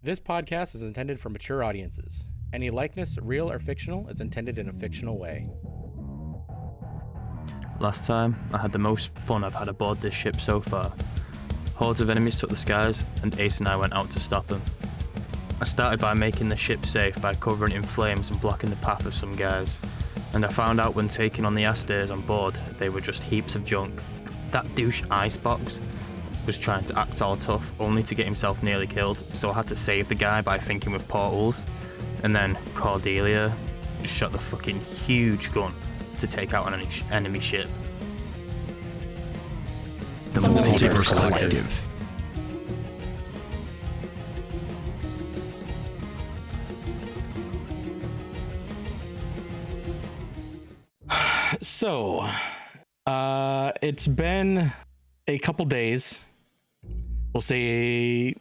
This podcast is intended for mature audiences. Any likeness, real or fictional, is intended in a fictional way. Last time, I had the most fun I've had aboard this ship so far. Hordes of enemies took the skies, and Ace and I went out to stop them. I started by making the ship safe by covering it in flames and blocking the path of some guys, and I found out when taking on the Asters on board, they were just heaps of junk. That douche Icebox was trying to act all tough, only to get himself nearly killed, so I had to save the guy by thinking with portals, and then Cordelia just shot the fucking huge gun to take out an enemy ship. The Multiverse Collective. So, it's been a couple days. We'll say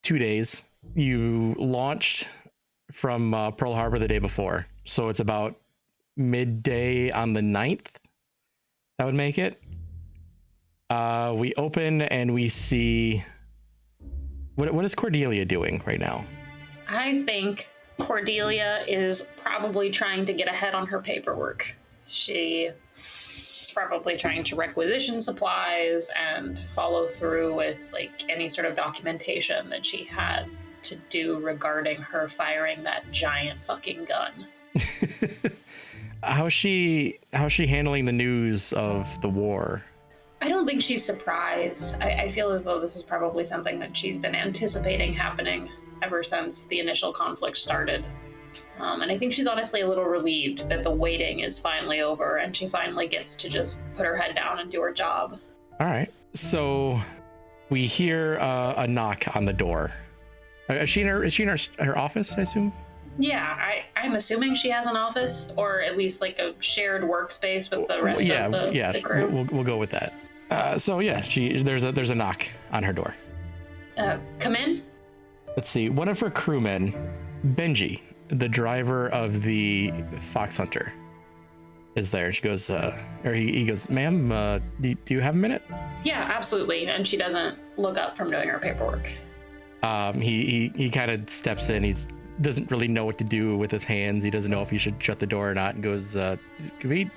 2 days. You launched from Pearl Harbor the day before. So it's about midday on the 9th. That would make it. We open and we see... What is Cordelia doing right now? I think Cordelia is probably trying to get ahead on her paperwork. She is probably trying to requisition supplies and follow through with any sort of documentation that she had to do regarding her firing that giant fucking gun. How's she handling the news of the war? I don't think she's surprised. I feel as though this is probably something that she's been anticipating happening ever since the initial conflict started. And I think she's honestly a little relieved that the waiting is finally over and she finally gets to just put her head down and do her job. All right. So we hear a knock on the door. Is she in her office, I assume? Yeah, I'm assuming she has an office, or at least a shared workspace with the rest of the crew. We'll go with that. So yeah, there's a knock on her door. Come in. Let's see. One of her crewmen, Benji, the driver of the Fox Hunter, is there. She goes, he goes, "Ma'am, do you have a minute?" Yeah, absolutely. And she doesn't look up from doing her paperwork. He kind of steps in. He doesn't really know what to do with his hands. He doesn't know if he should shut the door or not, and goes, Can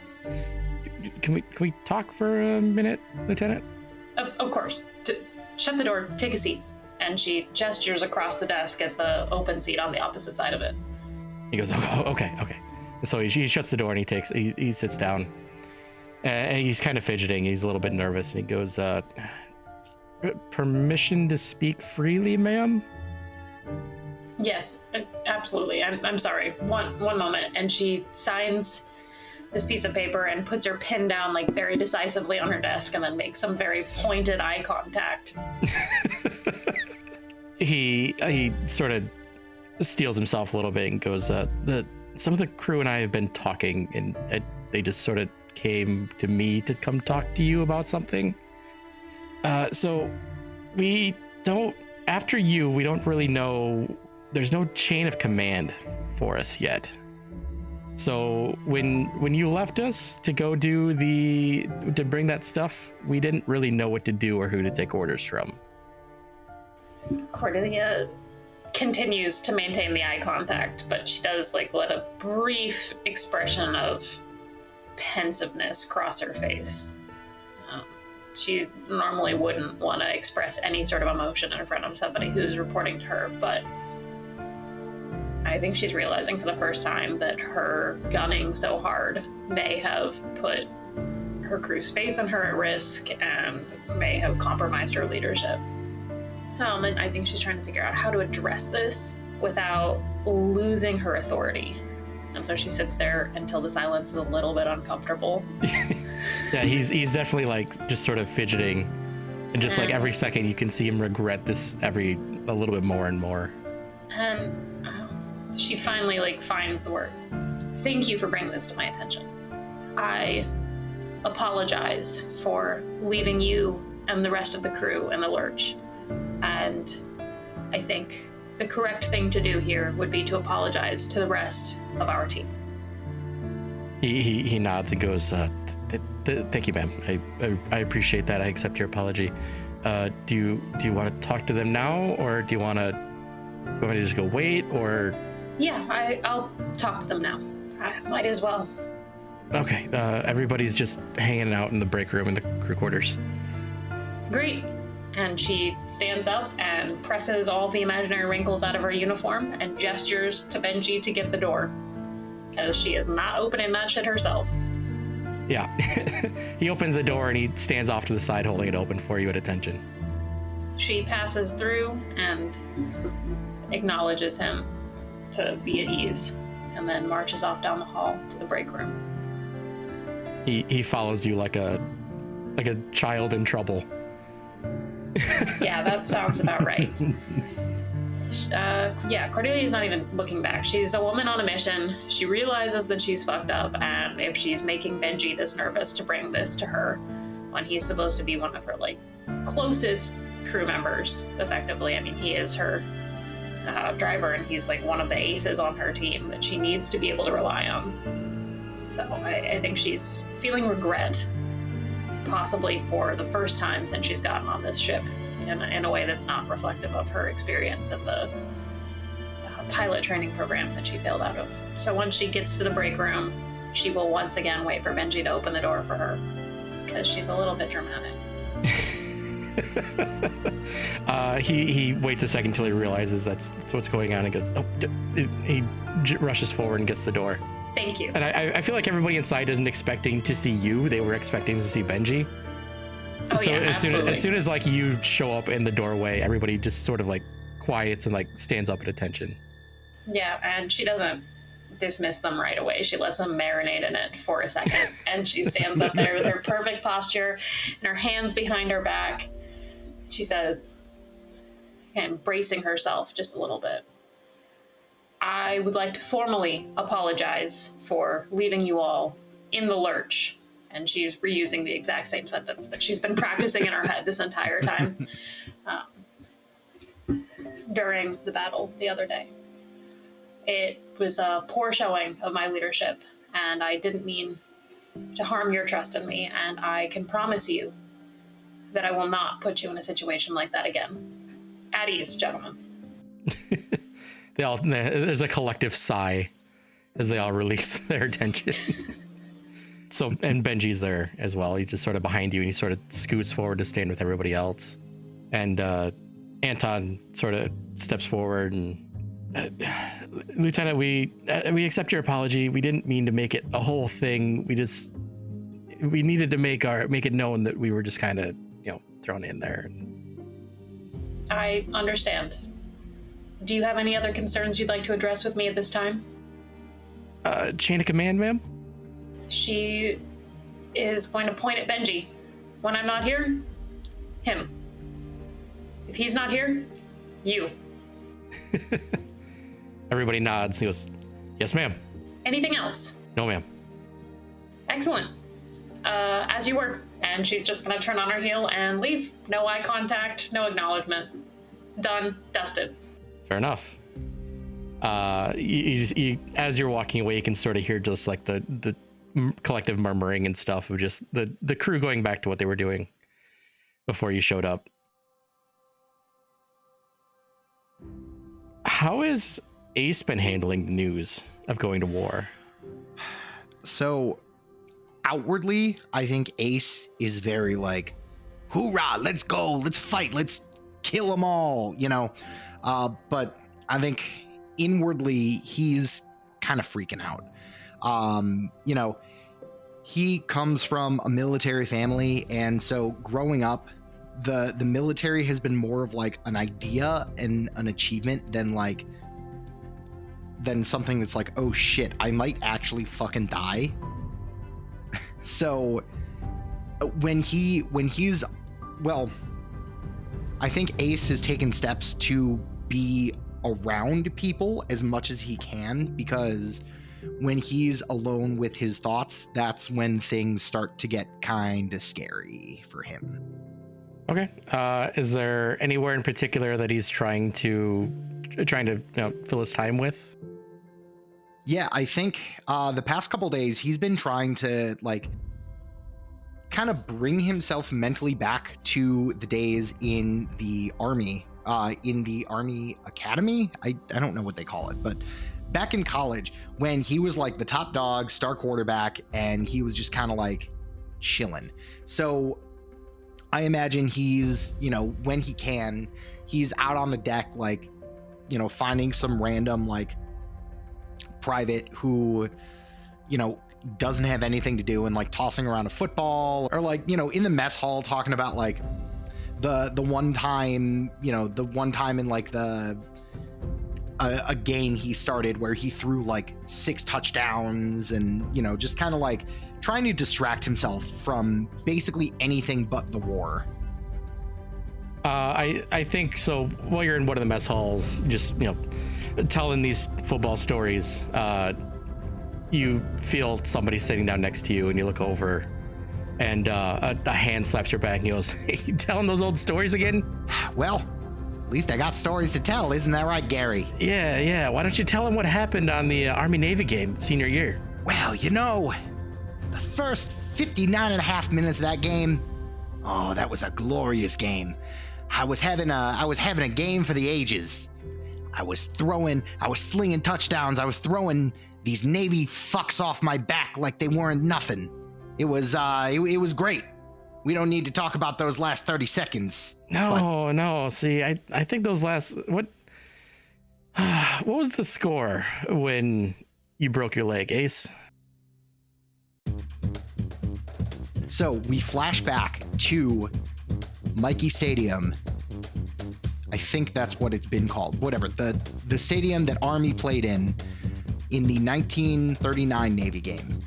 we talk for a minute, Lieutenant?" Of course. Shut the door. Take a seat. And she gestures across the desk at the open seat on the opposite side of it. He goes, "Oh, okay." So he shuts the door and he sits down. And he's kind of fidgeting. He's a little bit nervous, and he goes, "Permission to speak freely, ma'am?" Yes, absolutely. I'm sorry. One moment. And she signs this piece of paper and puts her pen down very decisively on her desk, and then makes some very pointed eye contact. He sort of steals himself a little bit and goes, some of the crew and I have been talking, and they just sort of came to me to come talk to you about something. So we don't really know. There's no chain of command for us yet. So when you left us to go to bring that stuff, we didn't really know what to do or who to take orders from. Cordelia continues to maintain the eye contact, but she does let a brief expression of pensiveness cross her face. She normally wouldn't want to express any sort of emotion in front of somebody who's reporting to her, but I think she's realizing for the first time that her gunning so hard may have put her crew's faith in her at risk and may have compromised her leadership. And I think she's trying to figure out how to address this without losing her authority. And so she sits there until the silence is a little bit uncomfortable. Yeah, he's definitely just sort of fidgeting, and just every second you can see him regret this a little bit more and more. And she finally finds the word. "Thank you for bringing this to my attention. I apologize for leaving you and the rest of the crew in the lurch. And I think the correct thing to do here would be to apologize to the rest of our team." He nods and goes, "Thank you, ma'am. I appreciate that. I accept your apology. Do you want to talk to them now, or do you want to want me to just go wait, or? Yeah, I'll talk to them now. I might as well. Okay, everybody's just hanging out in the break room in the crew quarters. Great. And she stands up and presses all the imaginary wrinkles out of her uniform and gestures to Benji to get the door. Because she is not opening that shit herself. Yeah. He opens the door and he stands off to the side holding it open for you at attention. She passes through and acknowledges him to be at ease, and then marches off down the hall to the break room. He follows you like a child in trouble. Yeah, that sounds about right. Yeah, Cordelia's not even looking back. She's a woman on a mission. She realizes that she's fucked up, and if she's making Benji this nervous to bring this to her when he's supposed to be one of her closest crew members, effectively. I mean, he is her driver, and he's one of the aces on her team that she needs to be able to rely on. So I think she's feeling regret, possibly for the first time since she's gotten on this ship, in a way that's not reflective of her experience in the pilot training program that she failed out of. So once she gets to the break room, she will once again wait for Benji to open the door for her, because she's a little bit dramatic. He waits a second till he realizes that's what's going on and goes, oh, he rushes forward and gets the door. Thank you. And I feel like everybody inside isn't expecting to see you. They were expecting to see Benji. Oh, So yeah, as soon as you show up in the doorway, everybody just sort of quiets and stands up at attention. Yeah, and she doesn't dismiss them right away. She lets them marinate in it for a second, and she stands up there with her perfect posture and her hands behind her back. She says, and bracing herself just a little bit, I would like to formally apologize for leaving you all in the lurch. And she's reusing the exact same sentence that she's been practicing in her head this entire time during the battle the other day. It was a poor showing of my leadership, and I didn't mean to harm your trust in me, and I can promise you that I will not put you in a situation like that again. At ease, gentlemen. There's a collective sigh as they all release their attention. So, and Benji's there as well. He's just sort of behind you, and he sort of scoots forward to stand with everybody else. And Anton sort of steps forward and, Lieutenant, we accept your apology. We didn't mean to make it a whole thing. We needed to make it known that we were just kind of, thrown in there. I understand. Do you have any other concerns you'd like to address with me at this time? Chain of command, ma'am? She is going to point at Benji. When I'm not here, him. If he's not here, you. Everybody nods. He goes, yes, ma'am. Anything else? No, ma'am. Excellent. As you were. And she's just going to turn on her heel and leave. No eye contact, no acknowledgement. Done. Dusted. Fair enough. You, as you're walking away, you can sort of hear just the collective murmuring and stuff of just the crew going back to what they were doing before you showed up. How has Ace been handling the news of going to war? So outwardly, I think Ace is very hoorah, let's go, let's fight, let's kill them all, but I think inwardly he's kind of freaking out. He comes from a military family, and so growing up, the military has been more of an idea and an achievement than something that's oh shit, I might actually fucking die. So when he's I think Ace has taken steps to be around people as much as he can, because when he's alone with his thoughts, that's when things start to get kind of scary for him. Okay. Is there anywhere in particular that he's trying to fill his time with? Yeah, I think the past couple days he's been trying to kind of bring himself mentally back to the days in the army in the Army Academy. I don't know what they call it, but back in college when he was like the top dog, star quarterback, and he was just kind of like chilling. So I imagine he's, when he can, he's out on the deck, like, finding some random like private who, doesn't have anything to do and like tossing around a football, or like, in the mess hall talking about like the one time in like a game he started where he threw like 6 touchdowns and, just kind of like trying to distract himself from basically anything but the war. I think so. While you're in one of the mess halls, just, telling these football stories, you feel somebody sitting down next to you and you look over and a hand slaps your back and he goes, "Hey, you telling those old stories again?" Well, at least I got stories to tell. Isn't that right, Gary? Yeah. Why don't you tell him what happened on the Army-Navy game senior year? Well, the first 59 and a half minutes of that game, oh, that was a glorious game. I was having a game for the ages. I was slinging touchdowns. I was throwing these Navy fucks off my back like they weren't nothing. It was great. We don't need to talk about those last 30 seconds. No. See, I think those last, what was the score when you broke your leg, Ace? So we flash back to Mikey Stadium. I think that's what it's been called. Whatever. The stadium that Army played in the 1939 Navy game.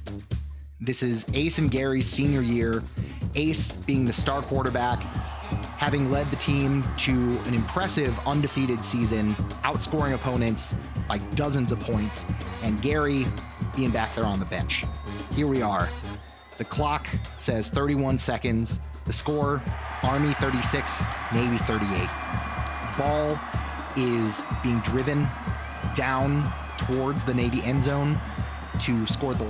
This is Ace and Gary's senior year. Ace being the star quarterback, having led the team to an impressive undefeated season, outscoring opponents by dozens of points, and Gary being back there on the bench. Here we are. The clock says 31 seconds. The score, Army 36, Navy 38. The ball is being driven down towards the Navy end zone to score the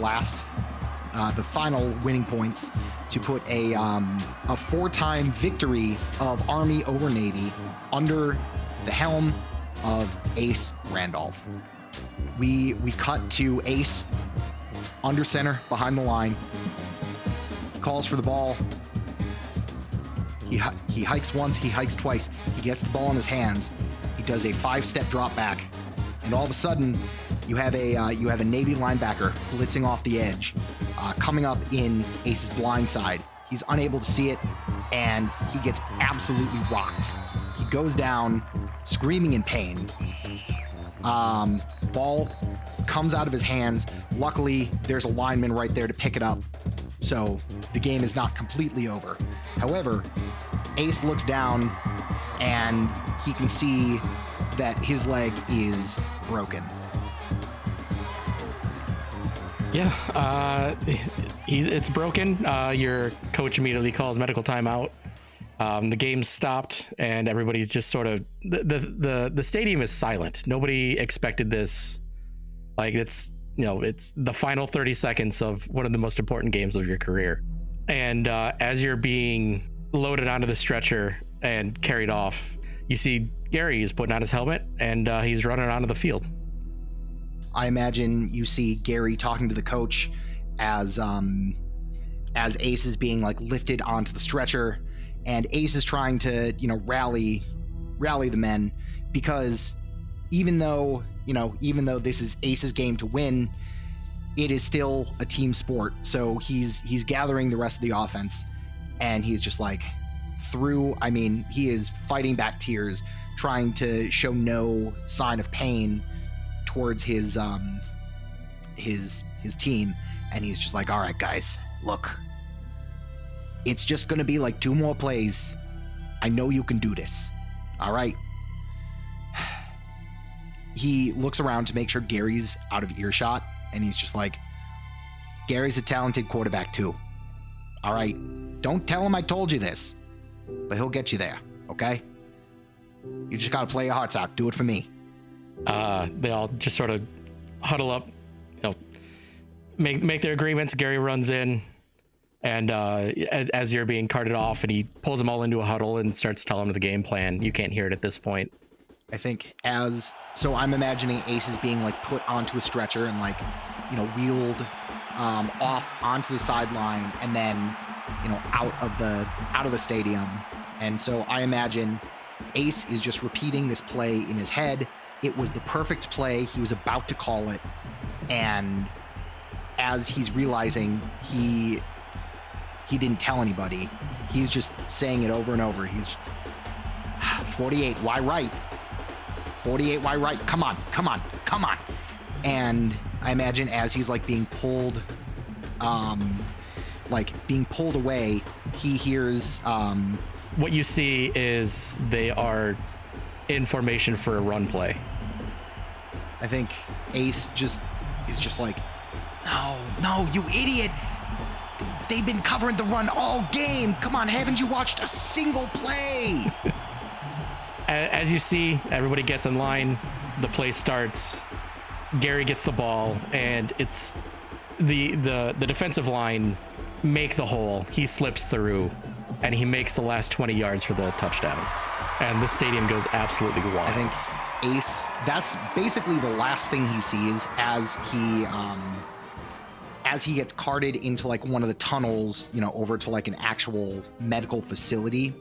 final winning points to put a 4-time victory of Army over Navy under the helm of Ace Randolph. We cut to Ace under center behind the line. Calls for the ball. He hikes once, he hikes twice. He gets the ball in his hands. He does a 5-step drop back, and all of a sudden, you have a Navy linebacker blitzing off the edge, coming up in Ace's blind side. He's unable to see it, and he gets absolutely rocked. He goes down, screaming in pain. Ball comes out of his hands. Luckily, there's a lineman right there to pick it up, so the game is not completely over. However, Ace looks down and he can see that his leg is broken. Yeah, it's broken. Your coach immediately calls medical timeout. The game stopped and everybody's just sort of, the stadium is silent. Nobody expected this. Like, it's the final 30 seconds of one of the most important games of your career. And as you're being loaded onto the stretcher and carried off, you see Gary is putting on his helmet and he's running onto the field. I imagine you see Gary talking to the coach as Ace is being like lifted onto the stretcher, and Ace is trying to, rally the men, because even though this is Ace's game to win, it is still a team sport. So he's gathering the rest of the offense, and he's just like he is fighting back tears, trying to show no sign of pain towards his team. And he's just like, all right, guys, look, it's just going to be like 2 more plays. I know you can do this. All right. He looks around to make sure Gary's out of earshot, and he's just like, Gary's a talented quarterback too. All right. Don't tell him I told you this, but he'll get you there. Okay. You just got to play your hearts out. Do it for me. They all just sort of huddle up, make their agreements. Gary runs in, And as you're being carted off, and he pulls them all into a huddle and starts telling them the game plan. You can't hear it at this point. I think so I'm imagining Ace is being like put onto a stretcher and like, wheeled off onto the sideline and then, out of the stadium. And so I imagine Ace is just repeating this play in his head. It was the perfect play. He was about to call it. And as he's realizing he didn't tell anybody, he's just saying it over and over. He's 48, why right? 48, why right? Come on. And I imagine as he's like being pulled away, he hears what you see is they are in formation for a run play. I think Ace is just like, no, you idiot. They've been covering the run all game. Come on, haven't you watched a single play? As you see, everybody gets in line. The play starts. Gary gets the ball, and it's the defensive line make the hole. He slips through, and he makes the last 20 yards for the touchdown. And the stadium goes absolutely wild. I think Ace, that's basically the last thing he sees as he gets carted into like one of the tunnels, over to like an actual medical facility.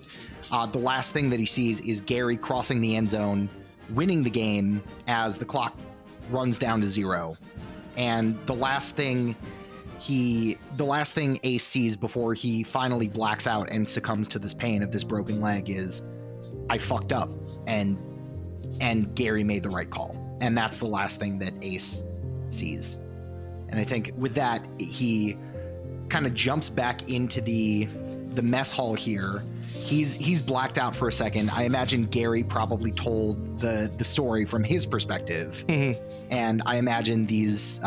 The last thing that he sees is Gary crossing the end zone, winning the game as the clock runs down to 0. And the last thing Ace sees before he finally blacks out and succumbs to this pain of this broken leg is, I fucked up, and Gary made the right call. And that's the last thing that Ace sees. And I think with that, he kind of jumps back into the mess hall here. He's blacked out for a second. I imagine Gary probably told the story from his perspective. Mm-hmm. And I imagine these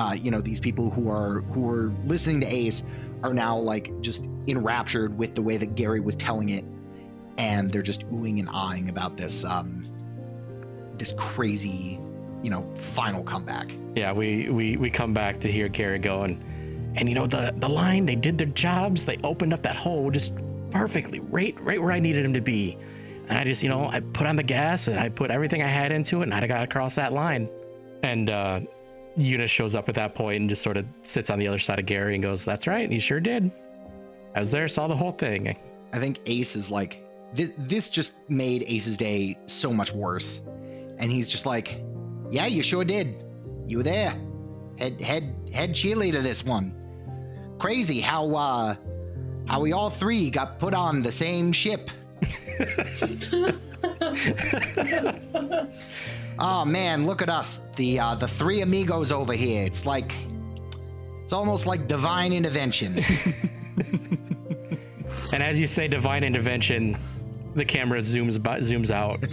these people who are listening to Ace are now like just enraptured with the way that Gary was telling it, and they're just oohing and ahhing about this this crazy final comeback. Yeah, we come back to hear Gary going, and the line, they did their jobs. They opened up that hole just perfectly, right where I needed him to be. And I just, I put on the gas and I put everything I had into it, and I got across that line. And Eunice shows up at that point and just sort of sits on the other side of Gary and goes, "That's right, you sure did. I was there, saw the whole thing." I think Ace is like, this just made Ace's day so much worse. And he's just like, "Yeah, you sure did. You were there. Head cheerleader this one. Crazy how we all three got put on the same ship." Oh man, look at us. The three amigos over here. It's almost like divine intervention. And as you say divine intervention, the camera zooms out.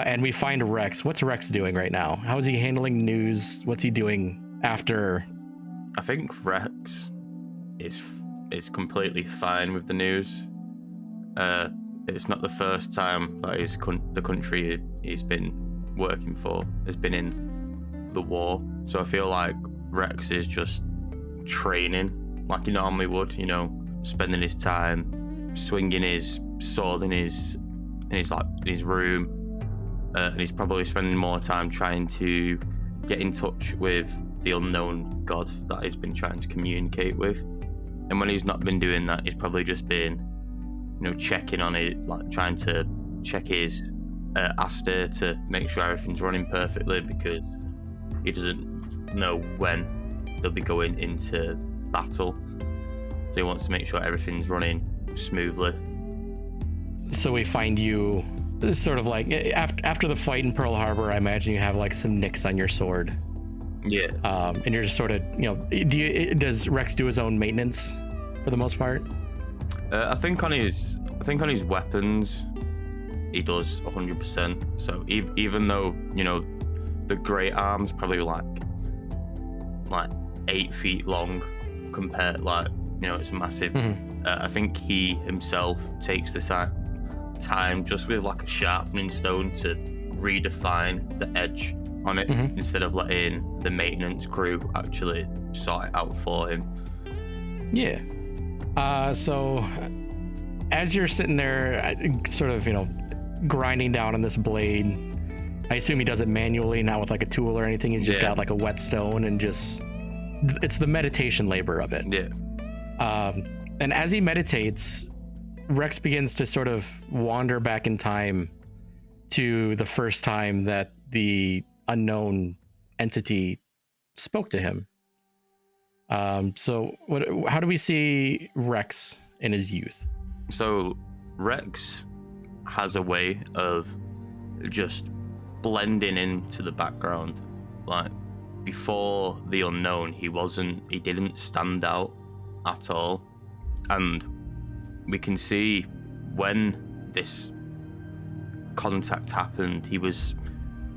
And we find Rex. What's Rex doing right now? How is he handling news? What's he doing after? I think Rex is completely fine with the news. It's not the first time that the country he's been working for has been in the war. So I feel like Rex is just training like he normally would, spending his time swinging his sword in his room. And he's probably spending more time trying to get in touch with the unknown god that he's been trying to communicate with. And when he's not been doing that, he's probably just been, checking on it, like trying to check his Aster to make sure everything's running perfectly, because he doesn't know when they'll be going into battle. So he wants to make sure everything's running smoothly. So we find you sort of like after the fight in Pearl Harbor. I imagine you have like some nicks on your sword. Yeah. And you're just sort of, does Rex do his own maintenance for the most part? I think on his weapons, he does 100%. So even though the great arm's probably like 8 feet long compared, it's massive. Mm-hmm. I think he himself takes the time just with like a sharpening stone to redefine the edge on it instead of letting the maintenance crew actually sort it out for him. Yeah. So as you're sitting there, sort of, grinding down on this blade, I assume he does it manually, not with like a tool or anything. He's just got like a whetstone and it's the meditation labor of it. Yeah. And as he meditates, Rex begins to sort of wander back in time to the first time that the unknown entity spoke to him. So how do we see Rex in his youth? So Rex has a way of just blending into the background. Like before the unknown, he didn't stand out at all. And we can see when this contact happened, he was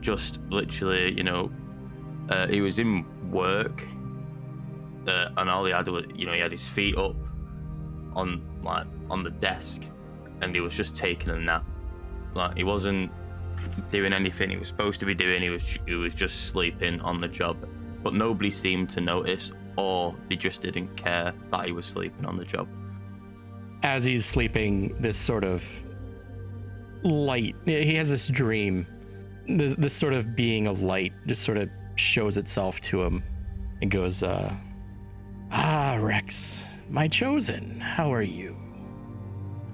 just literally, he was in work, and all he had was, he had his feet up on the desk, and he was just taking a nap. Like he wasn't doing anything he was supposed to be doing. He was just sleeping on the job, but nobody seemed to notice, or they just didn't care that he was sleeping on the job. As he's sleeping, this sort of light, he has this dream, this sort of being of light just sort of shows itself to him and goes, Rex, my chosen, how are you?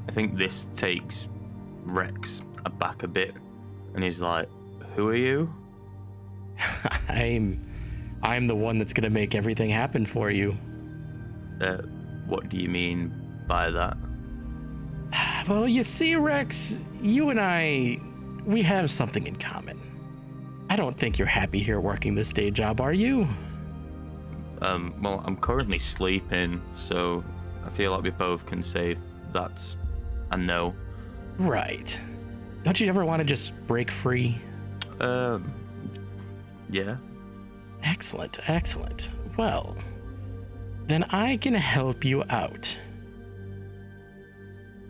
I think this takes Rex aback a bit, and he's like, who are you? I'm the one that's gonna make everything happen for you. What do you mean by that? Well, you see, Rex, you and I, we have something in common. I don't think you're happy here working this day job, are you? Well, I'm currently sleeping, so I feel like we both can say that's a no. Right. Don't you ever want to just break free? Yeah. Excellent. Well, then I can help you out.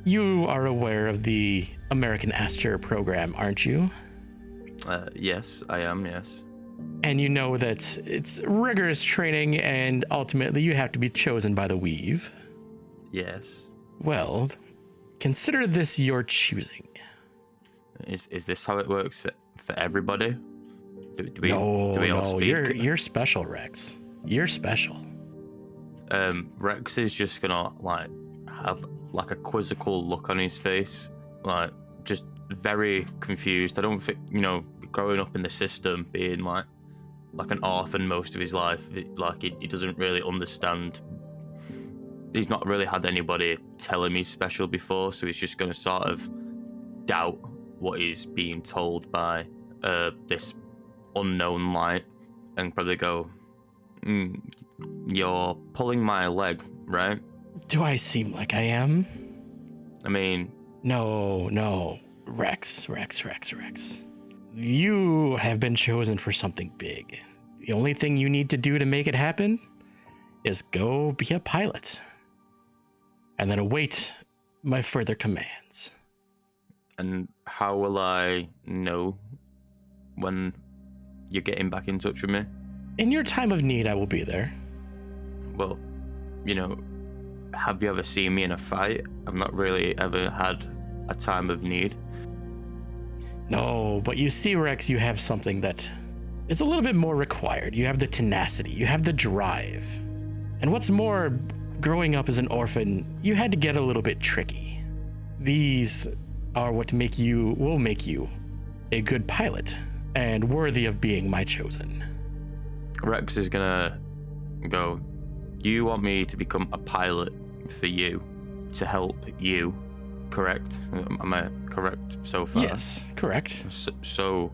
You are aware of the American Astor program, aren't you? Yes, I am, yes. And you know that it's rigorous training and ultimately you have to be chosen by the weave. Yes. Well, consider this your choosing. Is this how it works for everybody? Do we all speak? You're special, Rex. You're special. Rex is just gonna have a quizzical look on his face, just very confused. I don't think, growing up in the system, being like an orphan most of his life, he doesn't really understand. He's not really had anybody tell him he's special before, so he's just gonna sort of doubt what he's being told by this unknown light, and probably go, you're pulling my leg, right? Do I seem like I am? I mean... No. Rex. You have been chosen for something big. The only thing you need to do to make it happen is go be a pilot. And then await my further commands. And how will I know when you're getting back in touch with me? In your time of need, I will be there. Well, have you ever seen me in a fight? I've not really ever had a time of need. No, but you see, Rex, you have something that is a little bit more required. You have the tenacity, you have the drive. And what's more, growing up as an orphan, you had to get a little bit tricky. These are what will make you a good pilot and worthy of being my chosen. Rex is gonna go, you want me to become a pilot for you, to help you, correct? Am I correct so far? Yes, correct. So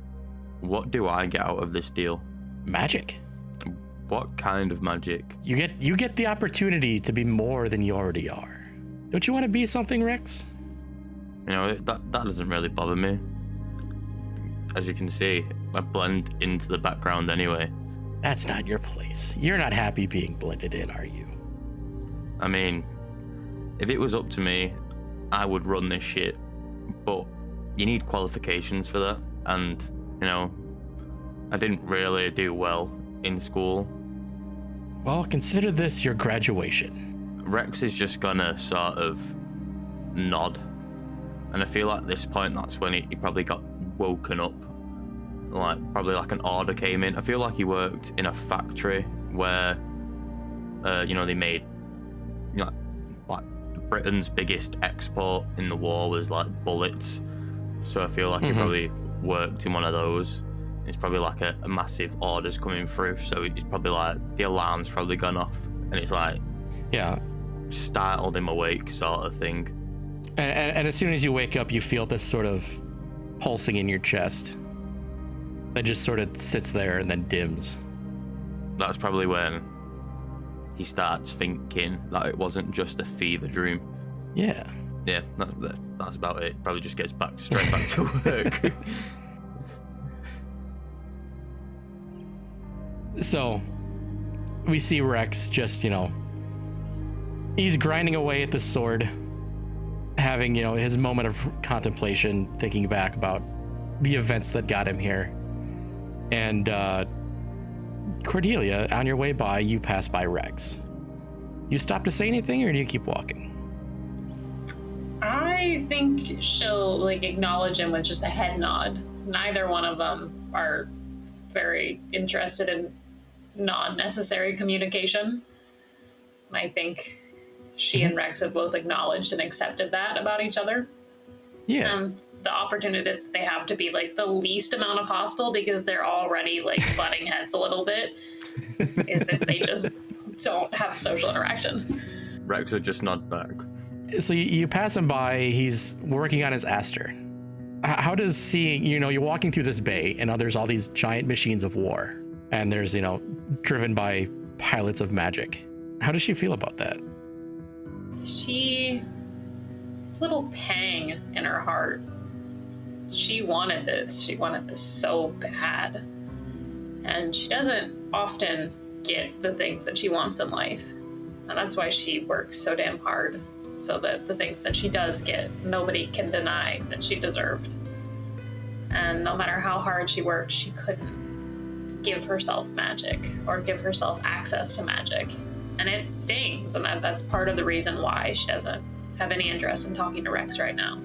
what do I get out of this deal? Magic. What kind of magic? You get the opportunity to be more than you already are. Don't you want to be something, Rex? That doesn't really bother me. As you can see, I blend into the background anyway. That's not your place. You're not happy being blended in, are you? I mean, if it was up to me, I would run this shit. But you need qualifications for that. And, I didn't really do well in school. Well, consider this your graduation. Rex is just gonna sort of nod. And I feel like at this point, that's when he probably got woken up. Probably like an order came in. I feel like he worked in a factory where, they made, like Britain's biggest export in the war was like bullets. So I feel like he probably worked in one of those. It's probably like a massive orders coming through. So it's probably like the alarm's probably gone off. And it's like, Yeah. startled him awake sort of thing. And as soon as you wake up, you feel this sort of pulsing in your chest that just sort of sits there and then dims. That's probably when he starts thinking that it wasn't just a fever dream. Yeah. Yeah, that's about it. Probably just gets straight back to work. So we see Rex just, he's grinding away at the sword, having, his moment of contemplation, thinking back about the events that got him here. And Cordelia, on your way by, you pass by Rex. You stop to say anything, or do you keep walking? I think she'll acknowledge him with just a head nod. Neither one of them are very interested in non-necessary communication. And I think she and Rex have both acknowledged and accepted that about each other. Yeah. The opportunity that they have to be the least amount of hostile, because they're already butting heads a little bit, is if they just don't have social interaction. Rex would just nod back. So you pass him by, he's working on his Aster. How does seeing, you're walking through this bay and there's all these giant machines of war, and there's, driven by pilots of magic. How does she feel about that? It's a little pang in her heart. She wanted this. She wanted this so bad. And she doesn't often get the things that she wants in life. And that's why she works so damn hard, so that the things that she does get, nobody can deny that she deserved. And no matter how hard she worked, she couldn't give herself magic or give herself access to magic. And it stings, and that's part of the reason why she doesn't have any interest in talking to Rex right now.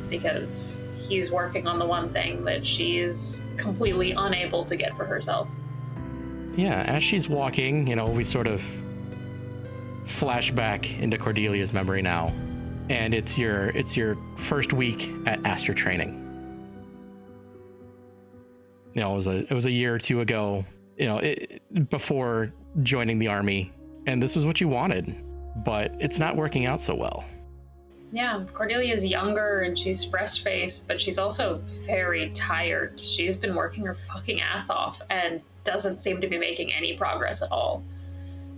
Because he's working on the one thing that she is completely unable to get for herself. Yeah, as she's walking, we sort of flash back into Cordelia's memory now, and it's your first week at Aster training. It was a year or two ago, before joining the army, and this was what you wanted, but it's not working out so well. Yeah, Cordelia's younger and she's fresh-faced, but she's also very tired. She's been working her fucking ass off and doesn't seem to be making any progress at all.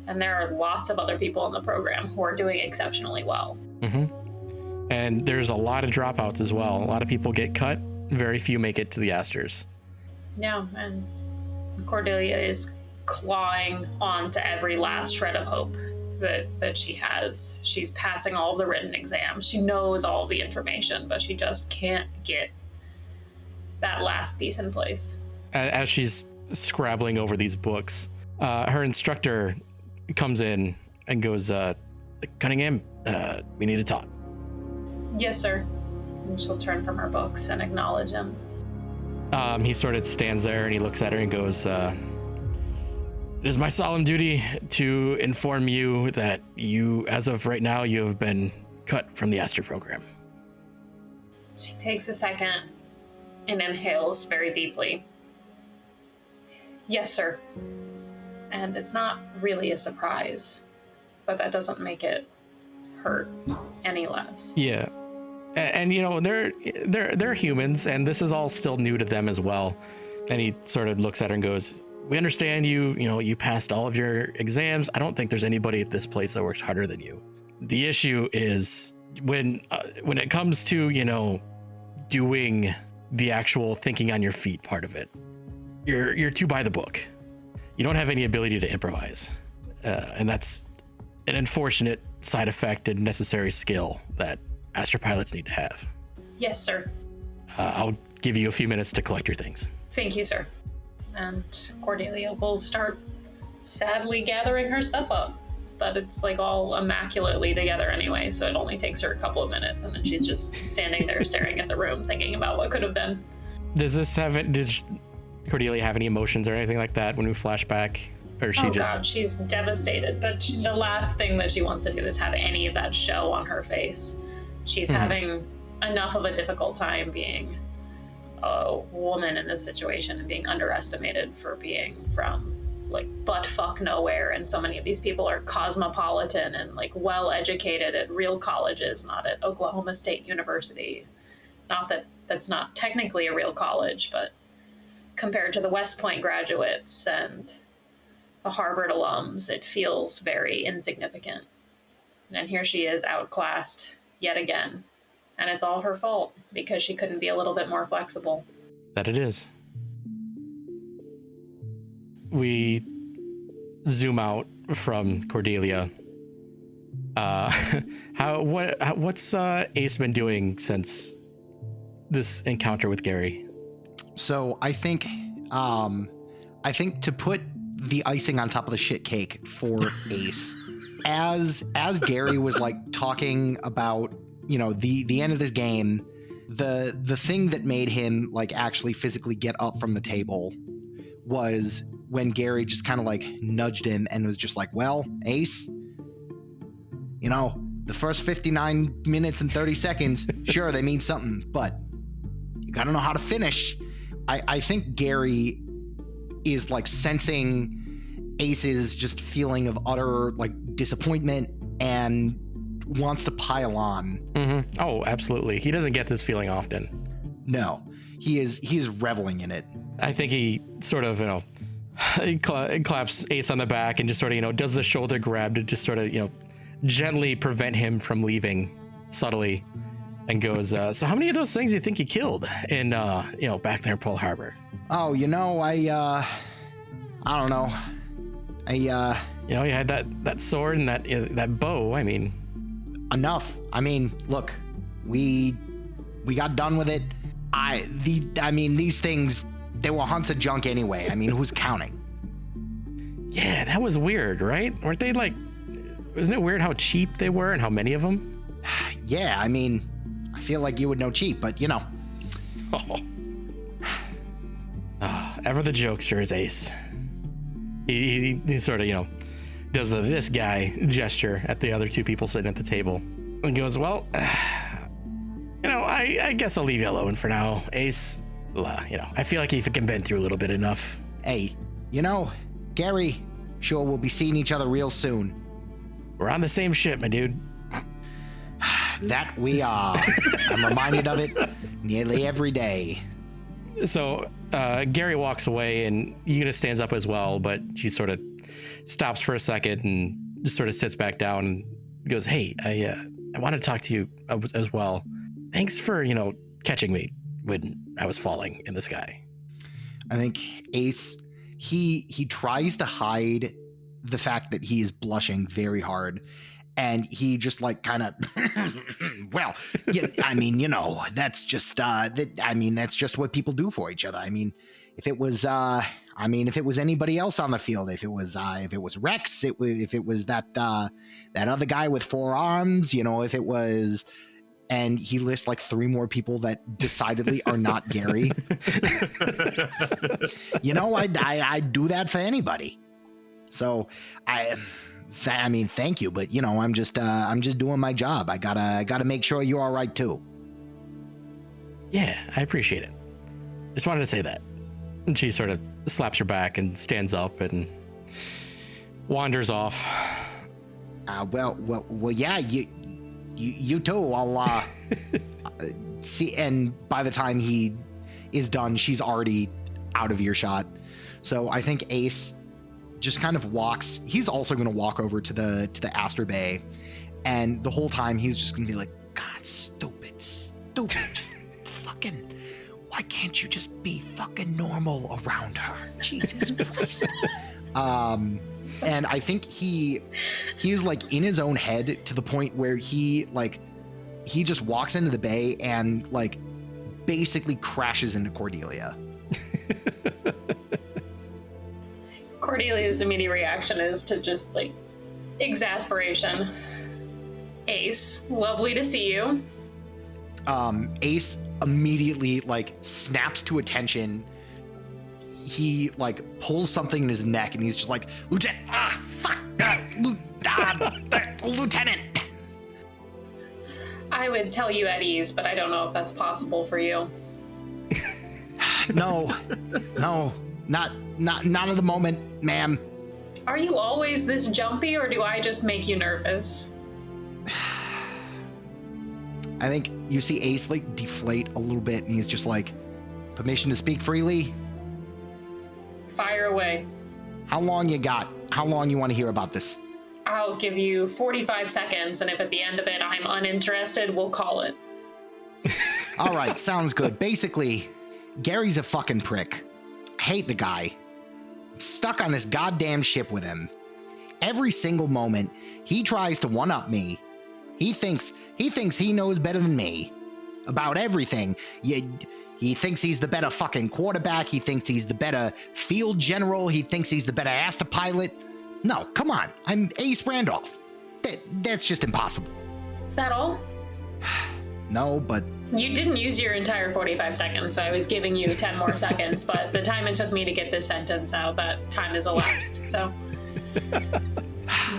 And there are lots of other people in the program who are doing exceptionally well. Mm-hmm. And there's a lot of dropouts as well. A lot of people get cut. Very few make it to the Asters. Yeah, and Cordelia is clawing on to every last shred of hope that she has. She's passing all the written exams. She knows all the information, but she just can't get that last piece in place. As she's scrabbling over these books, her instructor comes in and goes, Cunningham, we need to talk. Yes, sir. And she'll turn from her books and acknowledge him. He sort of stands there and he looks at her and goes, it is my solemn duty to inform you that you, as of right now, you have been cut from the Aster program. She takes a second and inhales very deeply. Yes, sir. And it's not really a surprise, but that doesn't make it hurt any less. Yeah. And they're humans, and this is all still new to them as well. And he sort of looks at her and goes, we understand you passed all of your exams. I don't think there's anybody at this place that works harder than you. The issue is when it comes to, doing the actual thinking on your feet part of it, you're too by the book. You don't have any ability to improvise. And that's an unfortunate side effect and necessary skill that Aster pilots need to have. Yes, sir. I'll give you a few minutes to collect your things. Thank you, sir. and Cordelia will start sadly gathering her stuff up. But it's like all immaculately together anyway, so it only takes her a couple of minutes, and then she's just standing there staring at the room, thinking about what could have been. Does Cordelia have any emotions or anything like that when we flash back? Or she God, she's devastated, but the last thing that she wants to do is have any of that show on her face. She's having enough of a difficult time being a woman in this situation and being underestimated for being from like butt fuck nowhere, and so many of these people are cosmopolitan and like well educated at real colleges, not at Oklahoma State University. Not that that's not technically a real college, but compared to the West Point graduates and the Harvard alums, it feels very insignificant. And here she is outclassed yet again, and it's all her fault because she couldn't be a little bit more flexible. That it is. We zoom out from Cordelia. What's Ace been doing since this encounter with Gary? So I think to put the icing on top of the shit cake for Ace, as Gary was like talking about, you know, the end of this game, the thing that made him like actually physically get up from the table was when Gary just kind of like nudged him and was just like, well, Ace, you know, the first 59 minutes and 30 seconds, sure, they mean something, but you gotta know how to finish. I think Gary is like sensing Ace's just feeling of utter like disappointment and wants to pile on. Mm-hmm. Oh, absolutely. He doesn't get this feeling often. No, he is reveling in it. I think he sort of, you know, he claps Ace on the back and just sort of, you know, does the shoulder grab to just sort of, you know, gently prevent him from leaving subtly, and goes, so how many of those things do you think you killed in, you know, back there in Pearl Harbor? Oh, you know, I don't know. You know, you had that sword and that bow. I mean, enough. I mean, look, we got done with it. I mean, these things, they were hunts of junk anyway. I mean, who's counting? Yeah, that was weird, right? Weren't they like, wasn't it weird how cheap they were and how many of them? Yeah, I mean, I feel like you would know cheap, but you know. Ever the jokester is Ace. He sort of, you know, does this guy gesture at the other two people sitting at the table and goes, well, you know, I guess I'll leave you alone for now, Ace. You know, I feel like you've been through a little bit enough. Hey, you know, Gary, sure we'll be seeing each other real soon. We're on the same ship, my dude. That we are. I'm reminded of it nearly every day. So Gary walks away and Una stands up as well, but she sort of stops for a second and just sort of sits back down and goes, hey, I want to talk to you as well. Thanks for, you know, catching me when I was falling in the sky. I think Ace, he tries to hide the fact that he is blushing very hard. And he just like kind of, well, yeah, I mean, you know, that's just, that's just what people do for each other. I mean, if it was anybody else on the field, if it was Rex, if it was that other guy with 4 arms, you know, if it was, and he lists like 3 more people that decidedly are not Gary. You know, I'd do that for anybody. So I mean, thank you, but you know, I'm just doing my job. I gotta make sure you're all right too. Yeah, I appreciate it. Just wanted to say that. And she sort of slaps her back and stands up and wanders off. Well, yeah, you too. I'll see. And by the time he is done, she's already out of earshot. So I think Ace just kind of walks. He's also going to walk over to the Astor Bay, and the whole time he's just going to be like, God, stupid, just fucking, why can't you just be fucking normal around her? Jesus Christ. And I think he's like in his own head to the point where he just walks into the bay and like basically crashes into Cordelia. Cordelia's immediate reaction is to just like exasperation. Ace, lovely to see you. Ace immediately like snaps to attention. He like pulls something in his neck and he's just like, Lieutenant, Lieutenant. I would tell you at ease, but I don't know if that's possible for you. No, not at the moment, ma'am. Are you always this jumpy, or do I just make you nervous? I think you see Ace like deflate a little bit and he's just like, permission to speak freely? Fire away. How long you got? How long you want to hear about this? I'll give you 45 seconds, and if at the end of it I'm uninterested, we'll call it. All right, sounds good. Basically, Gary's a fucking prick. Hate the guy. I'm stuck on this goddamn ship with him. Every single moment, he tries to one-up me. He thinks he knows better than me about everything. He thinks he's the better fucking quarterback. He thinks he's the better field general. He thinks he's the better Asta pilot. No, come on. I'm Ace Randolph. That's just impossible. Is that all? No, but... You didn't use your entire 45 seconds, so I was giving you 10 more seconds, but the time it took me to get this sentence out, that time has elapsed, so...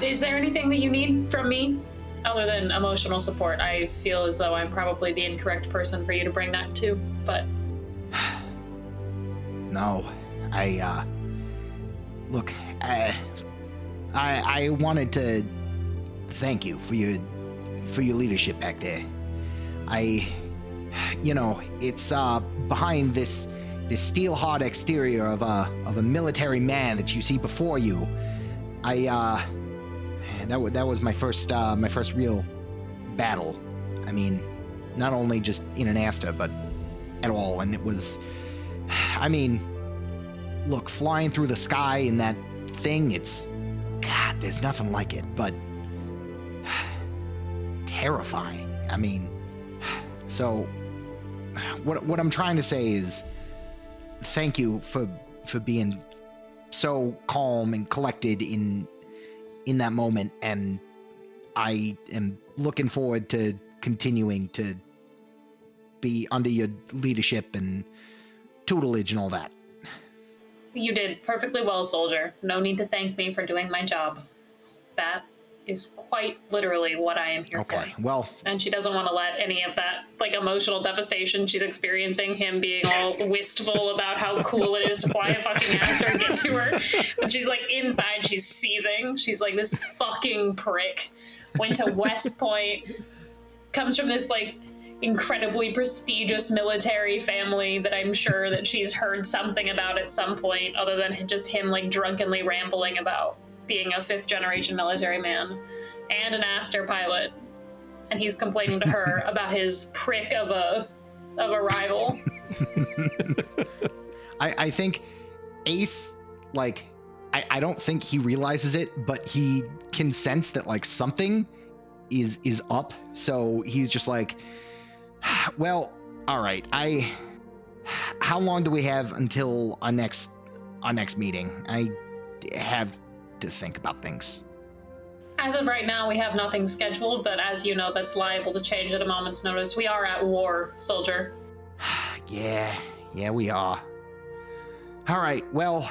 Is there anything that you need from me? Other than emotional support. I feel as though I'm probably the incorrect person for you to bring that to, but... No, look, I wanted to thank you for your leadership back there. It's behind this steel hard exterior of a military man that you see before you. That was my first real battle. I mean, not only just in an Asta, but at all. And it was, I mean, look, flying through the sky in that thing, God, there's nothing like it, but terrifying. I mean, so what I'm trying to say is thank you for being so calm and collected in that moment, and I am looking forward to continuing to be under your leadership and tutelage and all that. You did perfectly well, soldier. No need to thank me for doing my job. That is quite literally what I am here for. Okay, well... And she doesn't want to let any of that, like, emotional devastation she's experiencing, him being all wistful about how cool it is to fly a fucking Aster, get to her. But she's, like, inside, she's seething. She's like, this fucking prick went to West Point, comes from this, like, incredibly prestigious military family that I'm sure that she's heard something about at some point, other than just him, like, drunkenly rambling about being a 5th generation military man and an Aster pilot, and he's complaining to her about his prick of a rival. I think Ace, like, I don't think he realizes it, but he can sense that, like, something is up. So he's just like, well, all right, how long do we have until our next meeting? I have to think about things. As of right now, we have nothing scheduled, but as you know, that's liable to change at a moment's notice. We are at war, soldier. Yeah, we are. All right, well,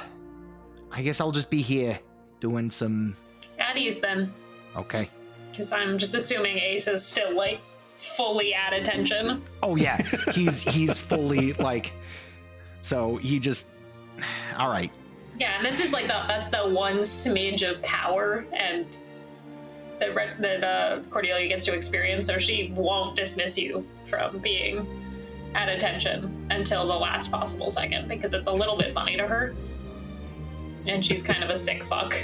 I guess I'll just be here doing some... At ease, then. Okay. Because I'm just assuming Ace is still, like, fully at attention. Oh, yeah, he's fully, like... So he just... All right. Yeah, and this is like that's the one smidge of power and that Cordelia gets to experience, so she won't dismiss you from being at attention until the last possible second, because it's a little bit funny to her. And she's kind of a sick fuck.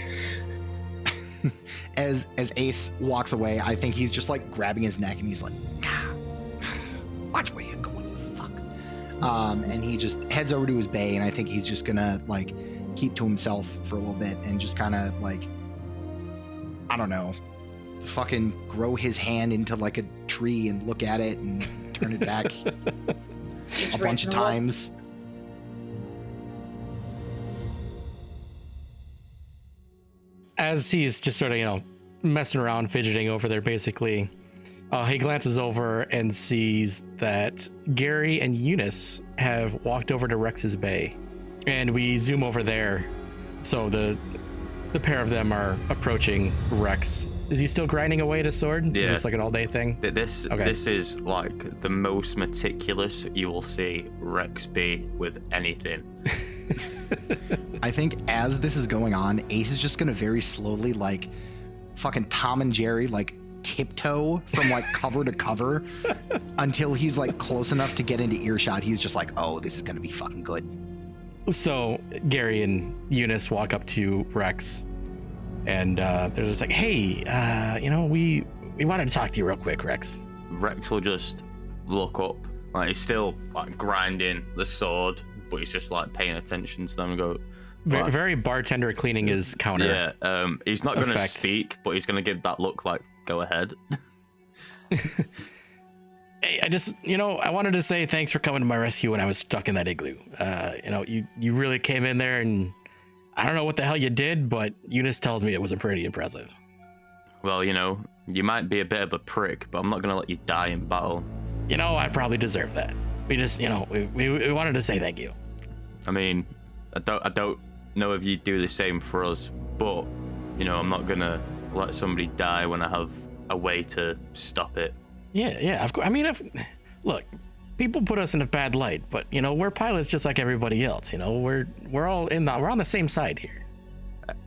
As Ace walks away, I think he's just like grabbing his neck and he's like, watch where you're going, you fuck. And he just heads over to his bay, and I think he's just gonna like keep to himself for a little bit and just kind of like, I don't know, fucking grow his hand into like a tree and look at it and turn it back a bunch of times. as he's just sort of, messing around, fidgeting over there, basically, he glances over and sees that Gary and Eunice have walked over to Rex's bay. And we zoom over there. So the pair of them are approaching Rex. Is he still grinding away at his sword? Yeah. Is this like an all-day thing? This is like the most meticulous you will see Rex be with anything. I think as this is going on, Ace is just gonna very slowly, like fucking Tom and Jerry, like tiptoe from like cover to cover until he's like close enough to get into earshot. He's just like, oh, this is gonna be fucking good. So Gary and Eunice walk up to Rex, and they're just like, hey, we wanted to talk to you real quick, Rex. Rex will just look up. Like, he's still like grinding the sword, but he's just like paying attention to them and go, very bartender cleaning his counter. Yeah, he's not going to effect. speak, but he's going to give that look like, go ahead. Hey, I just, I wanted to say thanks for coming to my rescue when I was stuck in that igloo. You really came in there, and I don't know what the hell you did, but Eunice tells me it was pretty impressive. Well, you might be a bit of a prick, but I'm not going to let you die in battle. I probably deserve that. We just, we wanted to say thank you. I mean, I don't know if you do the same for us, but, I'm not going to let somebody die when I have a way to stop it. Yeah, of course. I mean, look, people put us in a bad light, but we're pilots just like everybody else. We're all we're on the same side here.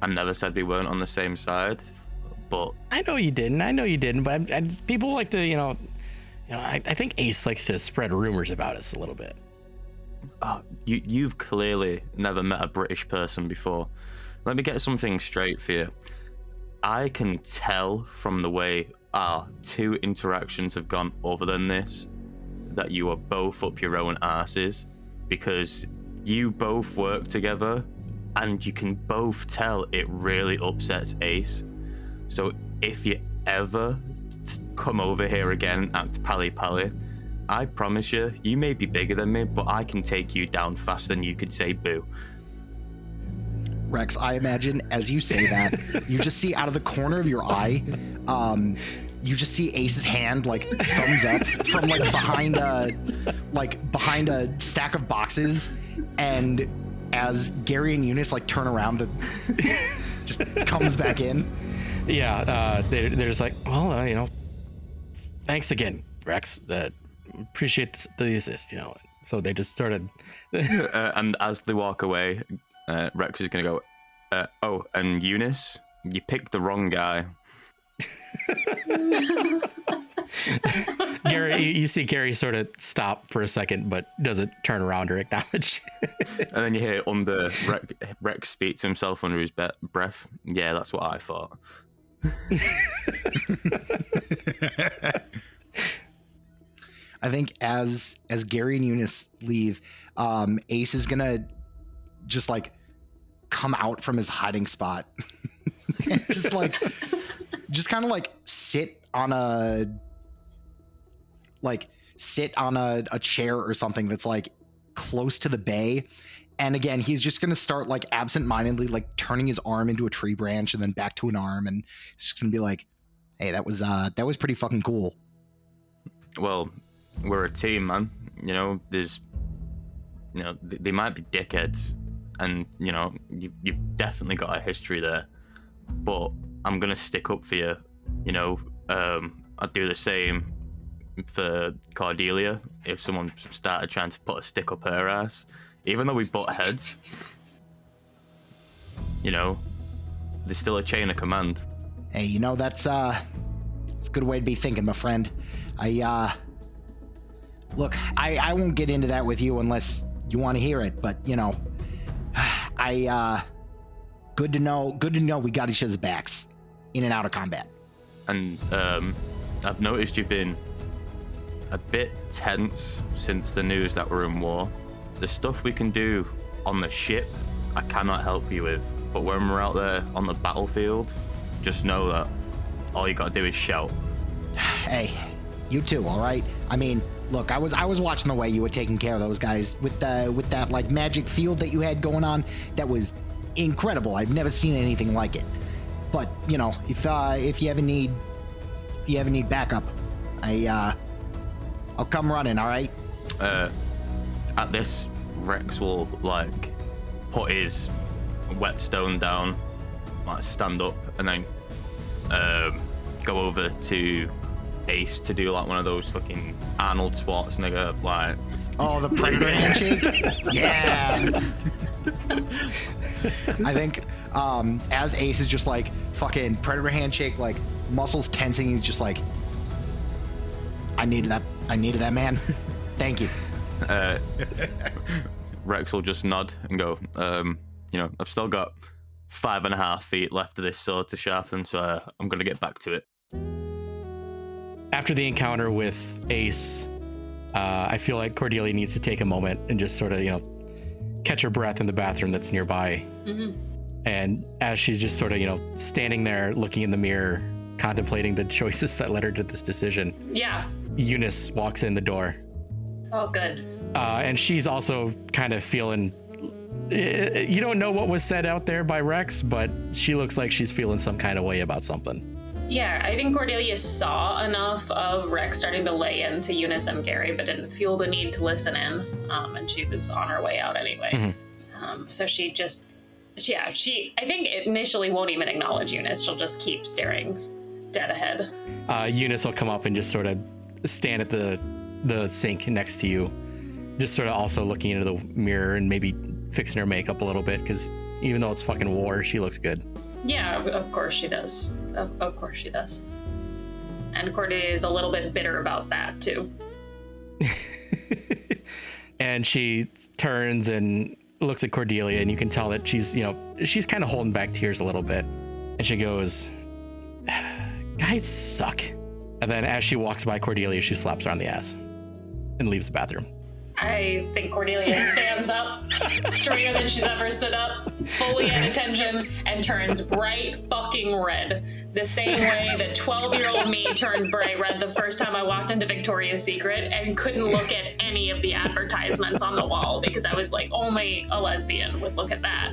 I never said we weren't on the same side, but I know you didn't. But people like to, I think Ace likes to spread rumors about us a little bit. You've clearly never met a British person before. Let me get something straight for you. I can tell from the way our two interactions have gone other than this that you are both up your own asses, because you both work together and you can both tell it really upsets Ace. So if you ever come over here again and act pally-pally, I promise you may be bigger than me, but I can take you down faster than you could say boo. Rex, I imagine as you say that, you just see out of the corner of your eye, you just see Ace's hand like thumbs up from like behind a stack of boxes, and as Gary and Eunice like turn around, to just comes back in. Yeah, they're just like, well, thanks again, Rex. Appreciate the assist, So they just started. And as they walk away, Rex is going to go, oh, and Eunice, you picked the wrong guy. Gary, you see Gary sort of stop for a second, but doesn't turn around or acknowledge. And then you hear Rex speak to himself under his breath. Yeah, that's what I thought. I think as Gary and Eunice leave, Ace is gonna just like come out from his hiding spot, and just kind of like sit on a chair or something that's like close to the bay. And again, he's just gonna start like absent-mindedly like turning his arm into a tree branch and then back to an arm, and it's just gonna be like, hey, that was pretty fucking cool. Well, we're a team, man. There's they might be dickheads, and you've definitely got a history there, but I'm gonna stick up for you. I'd do the same for Cordelia if someone started trying to put a stick up her ass. Even though we butt heads, there's still a chain of command. Hey, that's a good way to be thinking, my friend. Look, I won't get into that with you unless you want to hear it, but good to know we got each other's backs in and out of combat. And I've noticed you've been a bit tense since the news that we're in war. The stuff we can do on the ship, I cannot help you with, but when we're out there on the battlefield, just know that all you gotta do is shout. Hey, you too, all right? I mean, look, I was watching the way you were taking care of those guys with that like magic field that you had going on. That was incredible. I've never seen anything like it. But you know, if you ever need backup, I'll come running. All right. At this, Rex will like put his whetstone down, like stand up, and then go over to Ace to do like one of those fucking Arnold Schwarzenegger like. Oh, the predator handshake. Yeah. I think as Ace is just like fucking predator handshake, like muscles tensing, he's just like, I needed that man. Thank you. Rex will just nod and go, you know, I've still got 5.5 feet left of this sword to sharpen, so I'm gonna get back to it. After the encounter with Ace, I feel like Cordelia needs to take a moment and just sort of, you know, catch her breath in the bathroom that's nearby. Mm-hmm. And as she's just sort of, you know, standing there looking in the mirror, contemplating the choices that led her to this decision. Yeah. Eunice walks in the door. Oh, good. And she's also kind of feeling, you don't know what was said out there by Rex, but she looks like she's feeling some kind of way about something. Yeah, I think Cordelia saw enough of Rex starting to lay into Eunice and Gary, but didn't feel the need to listen in, and she was on her way out anyway. Mm-hmm. So she I think initially won't even acknowledge Eunice. She'll just keep staring dead ahead. Eunice will come up and just sort of stand at the sink next to you, just sort of also looking into the mirror and maybe fixing her makeup a little bit, because even though it's fucking war, she looks good. Yeah, of course she does. Of course she does. And Cordelia is a little bit bitter about that, too. And she turns and looks at Cordelia, and you can tell that she's kind of holding back tears a little bit. And she goes, guys suck. And then as she walks by Cordelia, she slaps her on the ass and leaves the bathroom. I think Cordelia stands up straighter than she's ever stood up, fully at attention, and turns bright fucking red. The same way that 12-year-old me turned bright red the first time I walked into Victoria's Secret and couldn't look at any of the advertisements on the wall because I was like, only a lesbian would look at that.